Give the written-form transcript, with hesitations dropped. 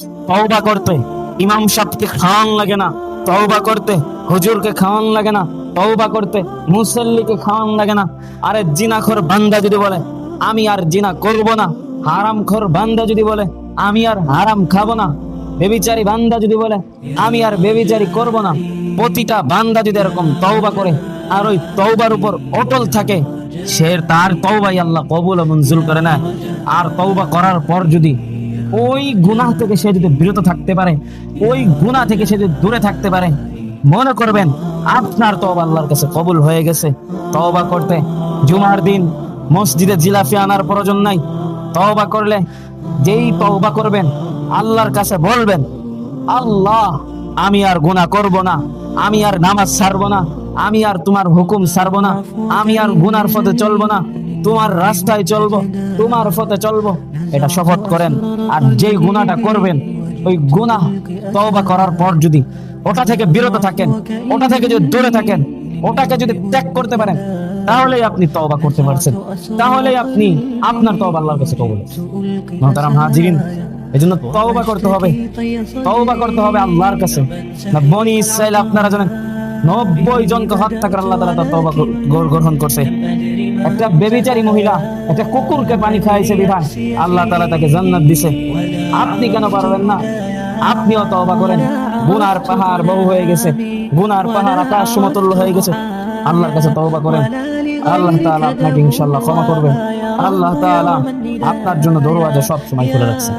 তওবা করতে ইমাম সাহেবকে খাওয়ান লাগে না, তওবা করতে হুজুরকে খাওয়ান লাগে না, তওবা করতে মুসল্লিকে খাওয়ান লাগে না। আরে জিনাখোর বান্দা যদি বলে আমি আর জিনা করব না, হারামখোর বান্দা যদি বলে আমি আর হারাম খাবো না, বেবিচারী বান্দা যদি বলে আমি আর বেবিচারী করব না, প্রতিটা বান্দা যদি এরকম তওবা করে আর ওই তওবার উপর অটল থাকে, সে তার তওবাই আল্লাহ কবুল ও মঞ্জুর করে না। আর তওবা করার পর যদি ওই গুনাহ থেকে সে যদি বিরত থাকতে পারে, ওই গুনাহ থেকে সে যদি দূরে থাকতে পারে, মনে করবেন আপনার তওবা আল্লাহর কাছে কবুল হয়ে গেছে। তওবা করতে জুমার দিন মসজিদে জিলাফি আনার প্রয়োজন নাই। তওবা করলে যেই তওবা করবেন আল্লাহর কাছে বলবেন, আল্লাহ আমি আর গুনাহ করব না, আমি আর নামাজ ছাড়বো না, আমি আর তোমার হুকুম ছাড়বো না, আমি আর গুনার পথে চলবো না, তোমার রাস্তায় চলবো, তোমার পথে চলবো, এটা শপথ করেন। আর যেই গুনাহটা করবেন ওই গুনাহ তওবা করার পর যদি ওটা থেকে বিরত থাকেন, ওটা থেকে যদি দূরে থাকেন, ওটাকে যদি ত্যাগ করতে পারেন, তাহলেই আপনি তওবা করতে পারছেন, তাহলেই আপনি আপনার তওবা আল্লাহর কাছে কবুল। মুহতারাম হাজিরিন, এজন্য তওবা করতে হবে, তওবা করতে হবে আল্লাহর কাছে। না বনি ইসরাইল আপনারা জানেন 90 জনকে হত্যা করে আল্লাহ তাআলা তওবা গ্রহণ করছে। একটা বেবিচারী মহিলা একটা কুকুরকে পানি খাইছে বিধান আল্লাহ তাআলা তাকে জান্নাত দিছে। আপনি কেন পারবেন না? আপনিও তওবা করেন। গুনার পাহাড় বহু হয়ে গেছে, গুনার পাহাড় আকাশ সমতুল্য হয়ে গেছে। আল্লাহর কাছে তওবা করেন, আল্লাহ তাআলা আপনাকে ইনশাআল্লাহ ক্ষমা করবেন। আল্লাহ তাআলা আপনার জন্য দরওয়াজা সব সময় খুলে রাখছে।